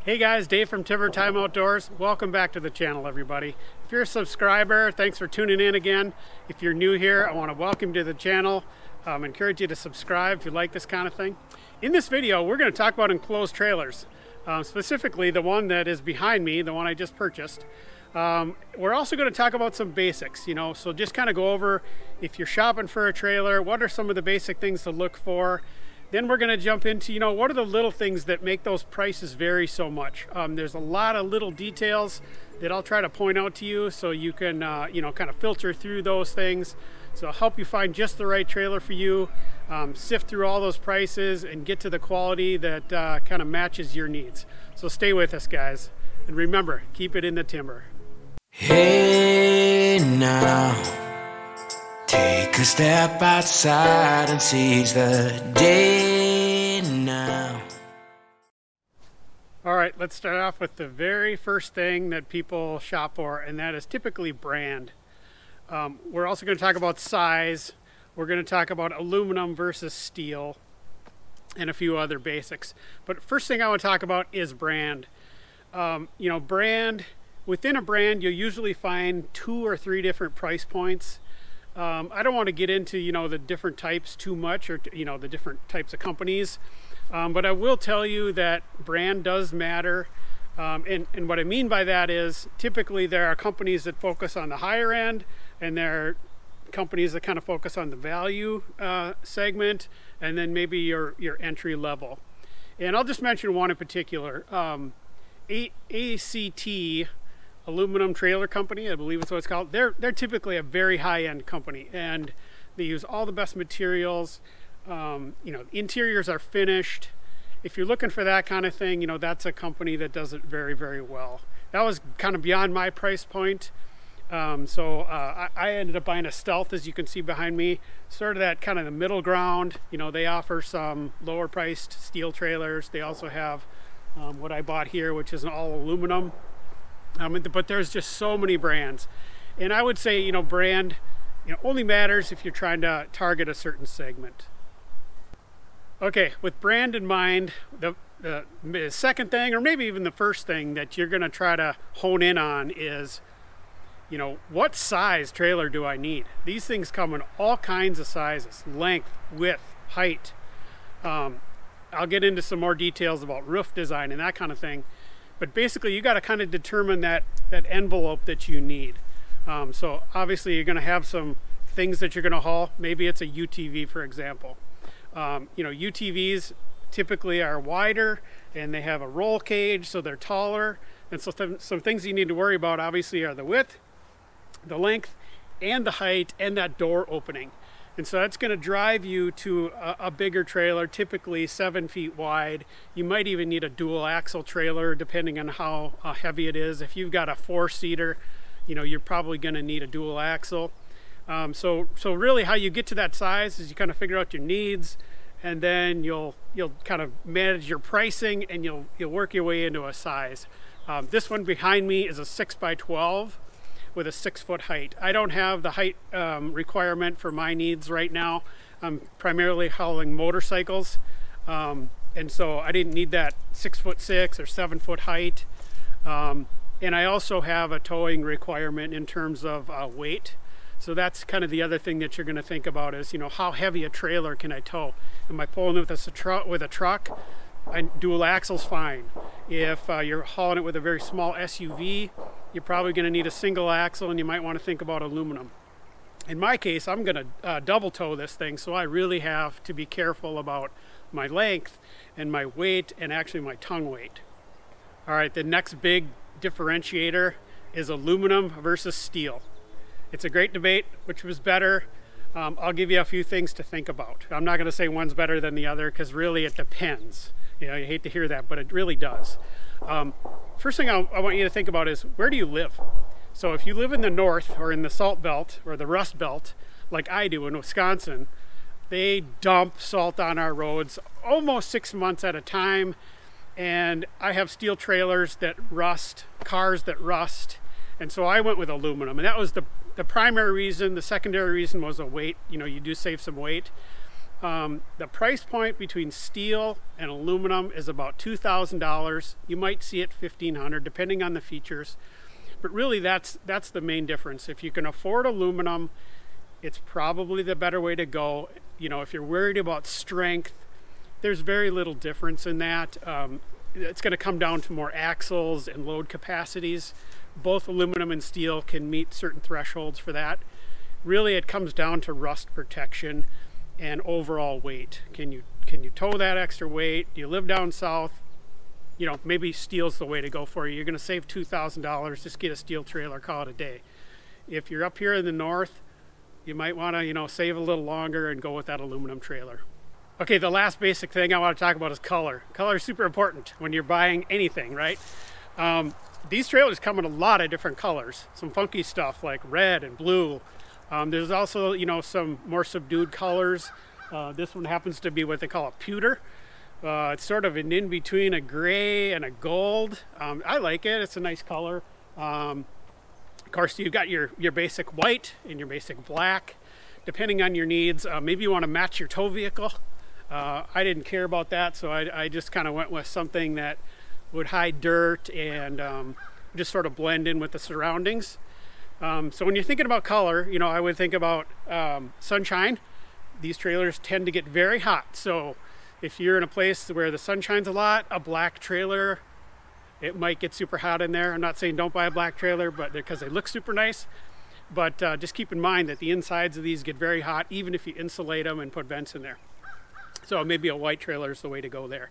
Hey guys, Dave from Timber Time Outdoors. Welcome back to the channel, everybody. If you're a subscriber, thanks for tuning in again. If you're new here, I want to welcome you to the channel. Encourage you to subscribe if you like this kind of thing. In this video, we're going to talk about enclosed trailers, specifically the one that is behind me, the one I just purchased. We're also going to talk about some basics, so just kind of go over if you're shopping for a trailer, what are some of the basic things to look for. Then we're going to jump into, what are the little things that make those prices vary so much. There's a lot of little details that I'll try to point out to you so you can, kind of filter through those things. So I'll help you find just the right trailer for you, sift through all those prices and get to the quality that kind of matches your needs. So stay with us, guys. And remember, keep it in the timber. Hey now, take a step outside and seize the day now. All right, let's start off with the very first thing that people shop for, and that is typically brand. We're also going to talk about size. We're going to talk about aluminum versus steel and a few other basics. But first thing I want to talk about is brand. Within a brand, you'll usually find 2 or 3 different price points. I don't want to get into, the different types too much, or, the different types of companies. But I will tell you that brand does matter. And what I mean by that is typically there are companies that focus on the higher end, and there are companies that kind of focus on the value segment, and then maybe your entry level. And I'll just mention one in particular. ACT Aluminum Trailer Company, I believe is what it's called. They're typically a very high-end company, and they use all the best materials. Interiors are finished. If you're looking for that kind of thing, that's a company that does it very, very well. That was kind of beyond my price point. I ended up buying a Stealth, as you can see behind me, sort of that kind of the middle ground. They offer some lower priced steel trailers. They also have what I bought here, which is an all aluminum. But there's just so many brands. And I would say, brand, only matters if you're trying to target a certain segment. Okay, with brand in mind, the second thing, or maybe even the first thing that you're going to try to hone in on is, what size trailer do I need? These things come in all kinds of sizes: length, width, height. I'll get into some more details about roof design and that kind of thing. But basically, you got to kind of determine that envelope that you need. So obviously, you're going to have some things that you're going to haul. Maybe it's a UTV, for example. UTVs typically are wider, and they have a roll cage, so they're taller. And so some things you need to worry about, obviously, are the width, the length, and the height, and that door opening. And so that's going to drive you to a bigger trailer, typically 7 feet wide. You might even need a dual axle trailer, depending on how heavy it is. If you've got a 4-seater, you're probably going to need a dual axle. So really how you get to that size is you kind of figure out your needs, and then you'll kind of manage your pricing, and you'll work your way into a size. This one behind me is a 6x12. With a 6-foot height. I don't have the height requirement for my needs right now. I'm primarily hauling motorcycles, and so I didn't need that 6'6" or 7-foot height. And I also have a towing requirement in terms of weight. So that's kind of the other thing that you're going to think about is, how heavy a trailer can I tow? Am I pulling it with a truck? Dual axle's fine. If you're hauling it with a very small SUV, you're probably going to need a single axle, and you might want to think about aluminum. In my case, I'm going to double tow this thing, so I really have to be careful about my length and my weight, and actually my tongue weight. All right, the next big differentiator is aluminum versus steel. It's a great debate, which was better. I'll give you a few things to think about. I'm not going to say one's better than the other, because really it depends. You hate to hear that, but it really does. First thing I want you to think about is, where do you live? So if you live in the north, or in the salt belt, or the rust belt, like I do in Wisconsin, they dump salt on our roads almost 6 months at a time. And I have steel trailers that rust, cars that rust. And so I went with aluminum, and that was the primary reason. The secondary reason was the weight. You do save some weight. The price point between steel and aluminum is about $2,000. You might see it $1,500 depending on the features, but really that's the main difference. If you can afford aluminum, it's probably the better way to go. You know, if you're worried about strength, there's very little difference in that. It's going to come down to more axles and load capacities. Both aluminum and steel can meet certain thresholds for that. Really, it comes down to rust protection and overall weight. Can you tow that extra weight? Do you live down south? You know, maybe steel's the way to go for you. You're going to save $2,000. Just get a steel trailer, call it a day. If you're up here in the north, you might want to, you know, save a little longer and go with that aluminum trailer. Okay, the last basic thing I want to talk about is color. Color is super important when you're buying anything, right? These trailers come in a lot of different colors. Some funky stuff like red and blue. There's also, you know, some more subdued colors. This one happens to be what they call a pewter. It's sort of an in-between a gray and a gold. I like it. It's a nice color. Of course, you've got your basic white and your basic black. Depending on your needs, maybe you want to match your tow vehicle. I didn't care about that, so I just kind of went with something that would hide dirt and just sort of blend in with the surroundings. So when you're thinking about color, you know, I would think about sunshine. These trailers tend to get very hot, so if you're in a place where the sun shines a lot, a black trailer, it might get super hot in there. I'm not saying don't buy a black trailer, but because they look super nice. But just keep in mind that the insides of these get very hot, even if you insulate them and put vents in there. So maybe a white trailer is the way to go there.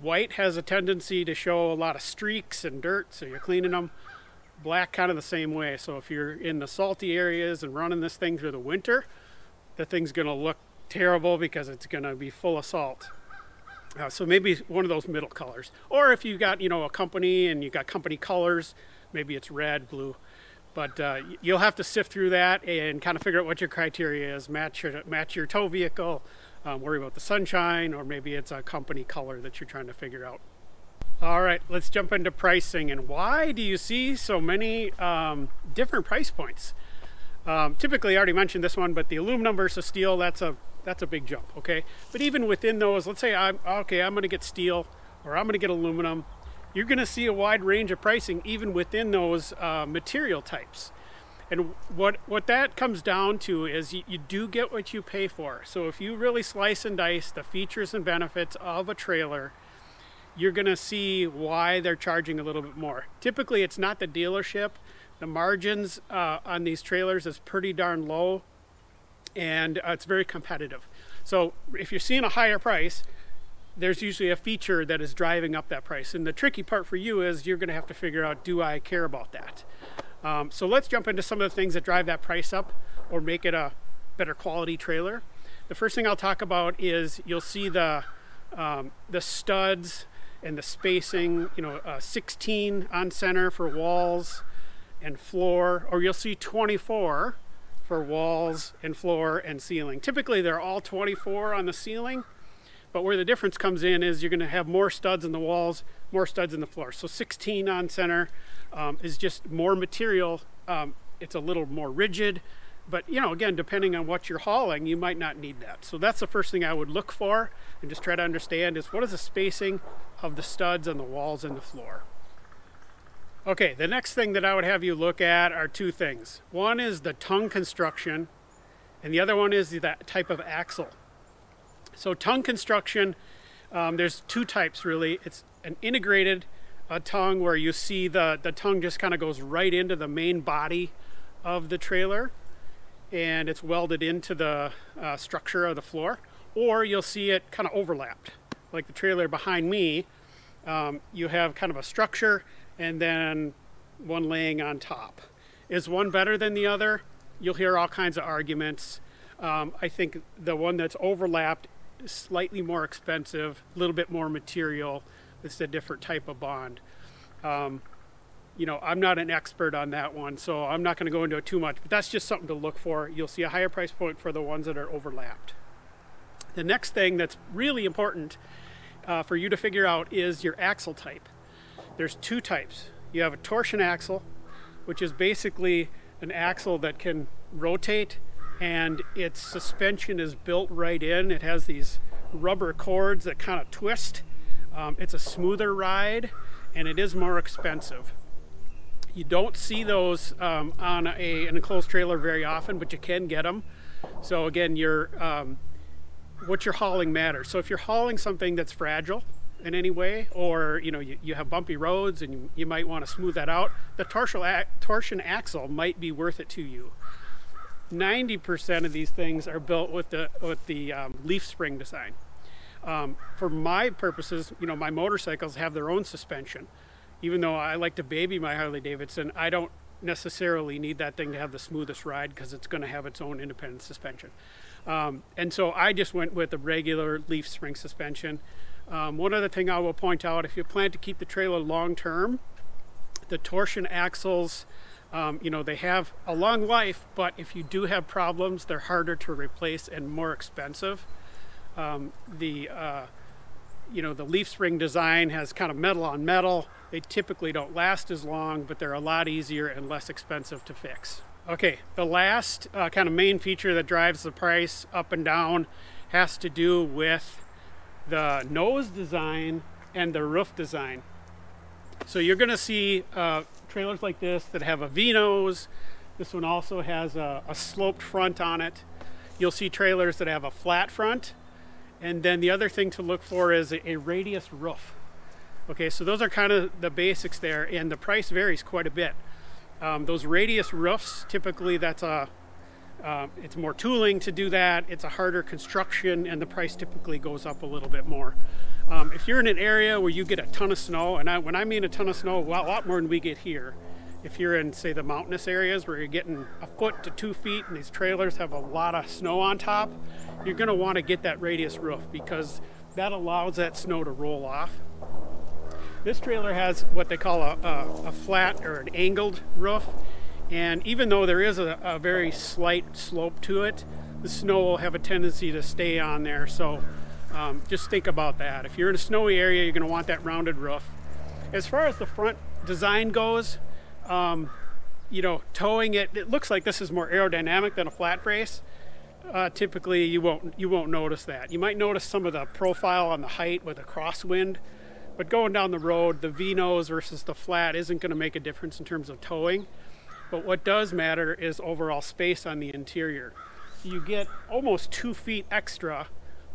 White has a tendency to show a lot of streaks and dirt, so you're cleaning them. Black kind of the same way. So if you're in the salty areas and running this thing through the winter, the thing's going to look terrible because it's going to be full of salt. So maybe one of those middle colors. Or if you got, you know, a company and you got company colors, maybe it's red, blue. But you'll have to sift through that and kind of figure out what your criteria is. Match your tow vehicle, worry about the sunshine, or maybe it's a company color that you're trying to figure out. All right, let's jump into pricing. And why do you see so many different price points? Typically, I already mentioned this one, but the aluminum versus steel, that's a big jump, okay? But even within those, let's say I'm going to get steel or I'm going to get aluminum. You're going to see a wide range of pricing even within those material types. And what that comes down to is you do get what you pay for. So if you really slice and dice the features and benefits of a trailer, you're going to see why they're charging a little bit more. Typically, it's not the dealership. The margins on these trailers is pretty darn low, and it's very competitive. So if you're seeing a higher price, there's usually a feature that is driving up that price. And the tricky part for you is you're going to have to figure out, do I care about that? So let's jump into some of the things that drive that price up or make it a better quality trailer. The first thing I'll talk about is you'll see the studs and the spacing, 16 on center for walls and floor, or you'll see 24 for walls and floor and ceiling. Typically they're all 24 on the ceiling, but where the difference comes in is you're going to have more studs in the walls, more studs in the floor. So 16 on center is just more material. It's a little more rigid, but again, depending on what you're hauling, you might not need that. So that's the first thing I would look for and just try to understand is what is the spacing of the studs on the walls and the floor. Okay, the next thing that I would have you look at are two things. One is the tongue construction, and the other one is that type of axle. So tongue construction, there's two types really. It's an integrated tongue where you see the tongue just kind of goes right into the main body of the trailer, and it's welded into the structure of the floor. Or you'll see it kind of overlapped. Like the trailer behind me, you have kind of a structure and then one laying on top. Is one better than the other? You'll hear all kinds of arguments. I think the one that's overlapped is slightly more expensive, a little bit more material. It's a different type of bond. I'm not an expert on that one, so I'm not going to go into it too much, but that's just something to look for. You'll see a higher price point for the ones that are overlapped. The next thing that's really important for you to figure out is your axle type. There's two types. You have a torsion axle, which is basically an axle that can rotate and its suspension is built right in. It has these rubber cords that kind of twist. It's a smoother ride, and it is more expensive. You don't see those on an enclosed trailer very often, but you can get them. So again, what you're hauling matters. So if you're hauling something that's fragile in any way, or you have bumpy roads and you might want to smooth that out, the torsion axle might be worth it to you. 90% of these things are built with the leaf spring design. For my purposes, my motorcycles have their own suspension. Even though I like to baby my Harley Davidson, I don't necessarily need that thing to have the smoothest ride because it's going to have its own independent suspension. And so I just went with a regular leaf spring suspension. One other thing I will point out, if you plan to keep the trailer long term, the torsion axles, they have a long life, but if you do have problems, they're harder to replace and more expensive. The leaf spring design has kind of metal on metal. They typically don't last as long, but they're a lot easier and less expensive to fix. Okay, the last kind of main feature that drives the price up and down has to do with the nose design and the roof design. So you're going to see trailers like this that have a V-nose. This one also has a sloped front on it. You'll see trailers that have a flat front. And then the other thing to look for is a radius roof. Okay, so those are kind of the basics there, and the price varies quite a bit. Those radius roofs, typically it's more tooling to do that. It's a harder construction, and the price typically goes up a little bit more. If you're in an area where you get a ton of snow, and when I mean a ton of snow, well, a lot more than we get here. If you're in, say, the mountainous areas where you're getting 1 foot to 2 feet and these trailers have a lot of snow on top, you're going to want to get that radius roof because that allows that snow to roll off. This trailer has what they call a flat or an angled roof, and even though there is a very slight slope to it, the snow will have a tendency to stay on there. So just think about that. If you're in a snowy area, you're going to want that rounded roof. As far as the front design goes, towing it looks like this is more aerodynamic than a flat brace. Typically you won't notice that. You might notice some of the profile on the height with a crosswind, but going down the road, the V-nose versus the flat isn't going to make a difference in terms of towing. But what does matter is overall space on the interior. You get almost 2 feet extra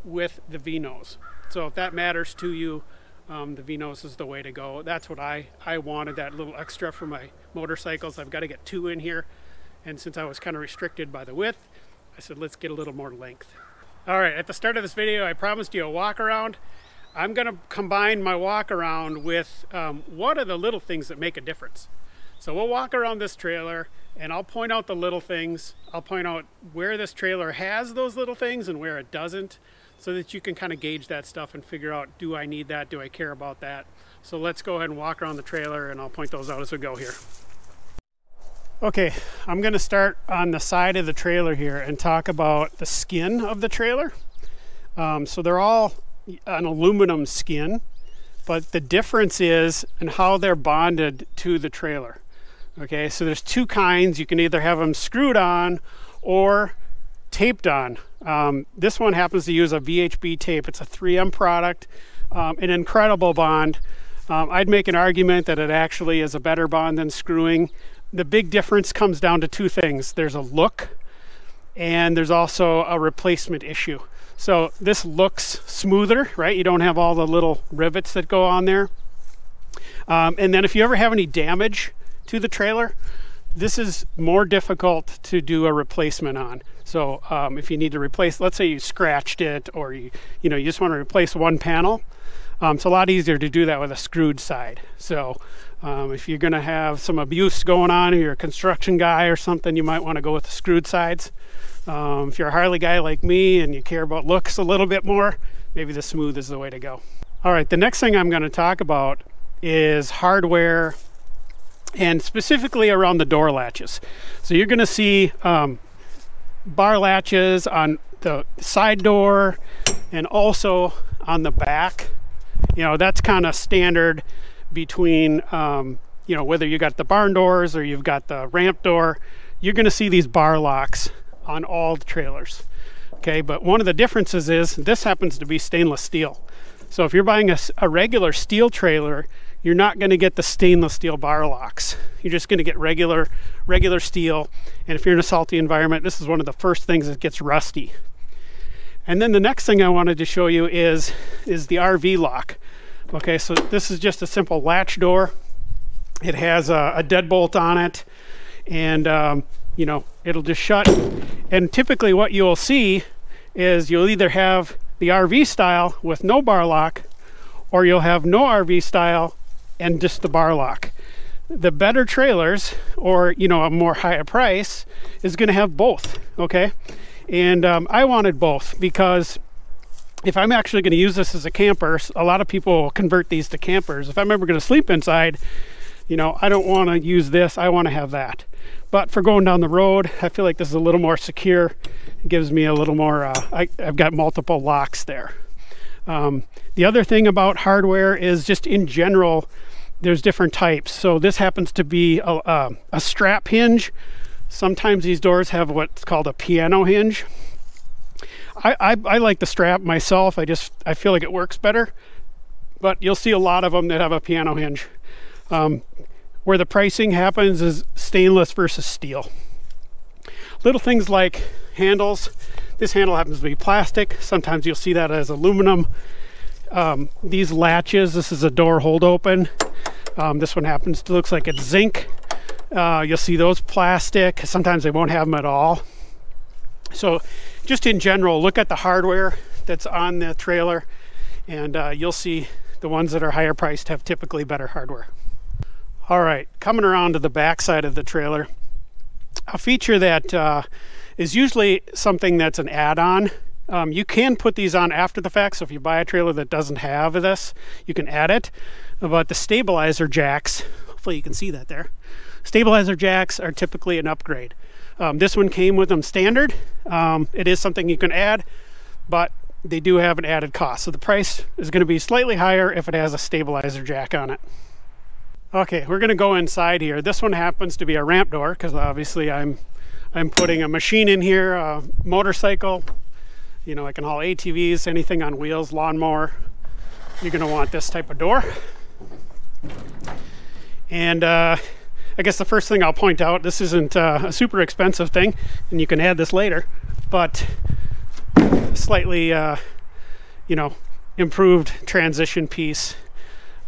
with the V-nose. So if that matters to you, the V-nose is the way to go. That's what I wanted, that little extra for my motorcycles. I've got to get 2 in here, and since I was kind of restricted by the width, I said let's get a little more length. All right, at the start of this video I promised you a walk around. I'm going to combine my walk around with what are the little things that make a difference. So we'll walk around this trailer and I'll point out the little things. I'll point out where this trailer has those little things and where it doesn't, so that you can kind of gauge that stuff and figure out, do I need that? Do I care about that? So let's go ahead and walk around the trailer and I'll point those out as we go here. Okay, I'm going to start on the side of the trailer here and talk about the skin of the trailer. So they're all an aluminum skin, but the difference is in how they're bonded to the trailer. Okay, so there's 2 kinds. You can either have them screwed on or taped on. This one happens to use a VHB tape. It's a 3M product, an incredible bond. I'd make an argument that it actually is a better bond than screwing. The big difference comes down to 2 things. There's a look, and there's also a replacement issue. So this looks smoother, right? You don't have all the little rivets that go on there. And then if you ever have any damage to the trailer, this is more difficult to do a replacement on. So if you need to replace, let's say you scratched it, or you just want to replace one panel, it's a lot easier to do that with a screwed side. So if you're going to have some abuse going on, or you're a construction guy or something, you might want to go with the screwed sides. If you're a Harley guy like me and you care about looks a little bit more, maybe the smooth is the way to go. All right, the next thing I'm going to talk about is hardware, and specifically around the door latches. So you're going to see bar latches on the side door and also on the back. That's kind of standard between whether you got the barn doors or you've got the ramp door. You're going to see these bar locks on all the trailers. Okay, but one of the differences is this happens to be stainless steel. So if you're buying a regular steel trailer, you're not going to get the stainless steel bar locks. You're just going to get regular steel. And if you're in a salty environment, this is one of the first things that gets rusty. And then the next thing I wanted to show you is the RV lock. Okay, so this is just a simple latch door. It has a deadbolt on it, and you know, it'll just shut. And typically what you'll see is you'll either have the RV style with no bar lock, or you'll have no RV style and just the bar lock. The better trailers, or you know, a more higher price, is going to have both. Okay, and I wanted both because if I'm actually going to use this as a camper, a lot of people will convert these to campers. If I'm ever going to sleep inside, you know, I don't want to use this, I want to have that. But for going down the road, I feel like this is a little more secure. It gives me a little more, I've got multiple locks there. The other thing about hardware is just in general, there's different types. So this happens to be a strap hinge. Sometimes these doors have what's called a piano hinge. I like the strap myself. I feel like it works better. But you'll see a lot of them that have a piano hinge. Where the pricing happens is stainless versus steel. Little things like handles. This handle happens to be plastic. Sometimes you'll see that as aluminum. These latches, this is a door hold open. This one happens to looks like it's zinc. You'll see those plastic. Sometimes they won't have them at all. So just in general, look at the hardware that's on the trailer, and you'll see the ones that are higher priced have typically better hardware. All right, coming around to the back side of the trailer, a feature that is usually something that's an add-on. You can put these on after the fact, so if you buy a trailer that doesn't have this, you can add it. But the stabilizer jacks, hopefully you can see that there, stabilizer jacks are typically an upgrade. This one came with them standard. It is something you can add, but they do have an added cost. So the price is going to be slightly higher if it has a stabilizer jack on it. Okay, we're going to go inside here. This one happens to be a ramp door because obviously I'm putting a machine in here, a motorcycle. You know, I can haul ATVs, anything on wheels, lawnmower. You're going to want this type of door. And I guess the first thing I'll point out, this isn't a super expensive thing, and you can add this later, but slightly, you know, improved transition piece.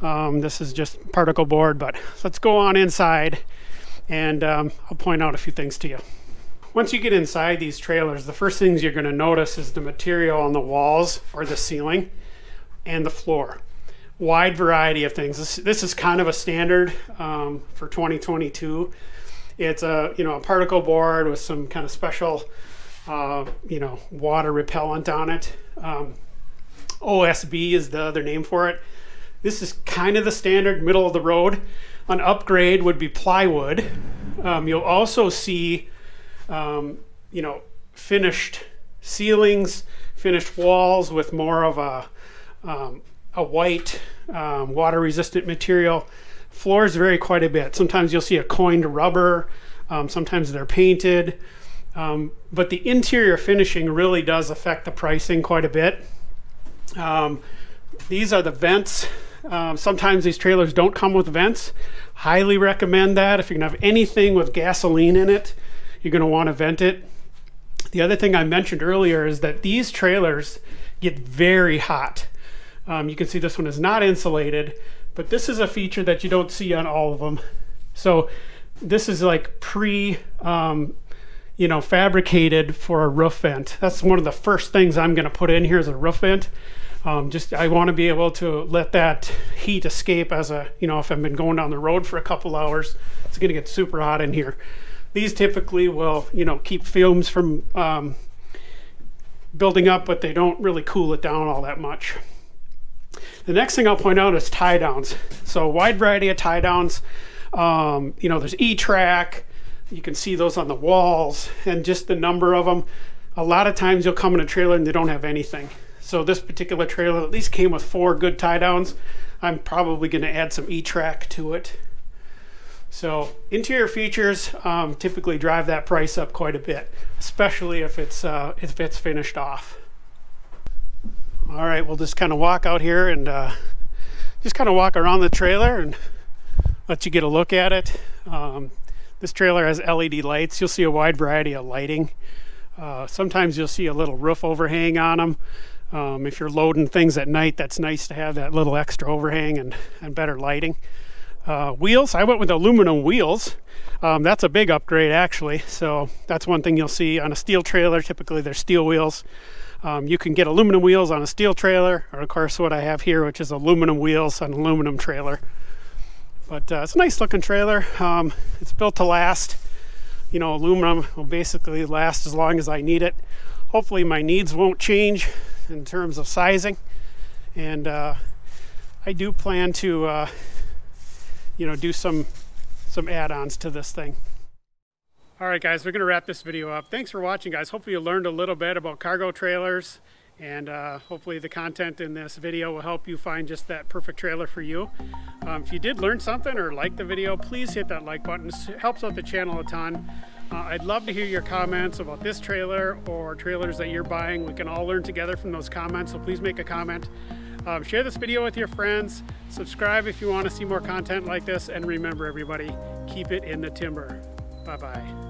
This is just particle board, but let's go on inside and I'll point out a few things to you. Once you get inside these trailers, the first things you're going to notice is the material on the walls or the ceiling and the floor. Wide variety of things. This is kind of a standard for 2022. It's a particle board with some kind of special water repellent on it. OSB is the other name for it. This is kind of the standard middle of the road. An upgrade would be plywood. You'll also see finished ceilings, finished walls with more of a white water resistant material. Floors vary quite a bit. Sometimes you'll see a coined rubber, sometimes they're painted, but the interior finishing really does affect the pricing quite a bit. These are the vents. Sometimes these trailers don't come with vents. Highly recommend that. If you're gonna have anything with gasoline in it, you're gonna want to vent it. The other thing I mentioned earlier is that these trailers get very hot. You can see this one is not insulated, but this is a feature that you don't see on all of them. So this is like fabricated for a roof vent. That's one of the first things I'm gonna put in here is a roof vent. I want to be able to let that heat escape as if I've been going down the road for a couple hours, it's going to get super hot in here. These typically will, keep fumes from building up, but they don't really cool it down all that much. The next thing I'll point out is tie downs. So a wide variety of tie downs. There's E-Track. You can see those on the walls and just the number of them. A lot of times you'll come in a trailer and they don't have anything. So this particular trailer at least came with 4 good tie downs. I'm probably going to add some E-Track to it. So interior features typically drive that price up quite a bit, especially if it's finished off. All right, we'll just kind of walk out here and just kind of walk around the trailer and let you get a look at it. This trailer has LED lights. You'll see a wide variety of lighting. Sometimes you'll see a little roof overhang on them. If you're loading things at night, that's nice to have that little extra overhang and better lighting. Wheels, I went with aluminum wheels. That's a big upgrade actually. So that's one thing you'll see on a steel trailer. Typically they're steel wheels. You can get aluminum wheels on a steel trailer, or of course what I have here, which is aluminum wheels on an aluminum trailer. But it's a nice looking trailer. It's built to last. You know, aluminum will basically last as long as I need it. Hopefully my needs won't change in terms of sizing. And I do plan to you know, do some add-ons to this thing. All right, guys, we're going to wrap this video up. Thanks for watching, guys. Hopefully you learned a little bit about cargo trailers, and hopefully the content in this video will help you find just that perfect trailer for you. If you did learn something or like the video, please hit that like button. It helps out the channel a ton. I'd love to hear your comments about this trailer or trailers that you're buying. We can all learn together from those comments, so please make a comment. Share this video with your friends. Subscribe if you want to see more content like this. And remember, everybody, keep it in the timber. Bye-bye.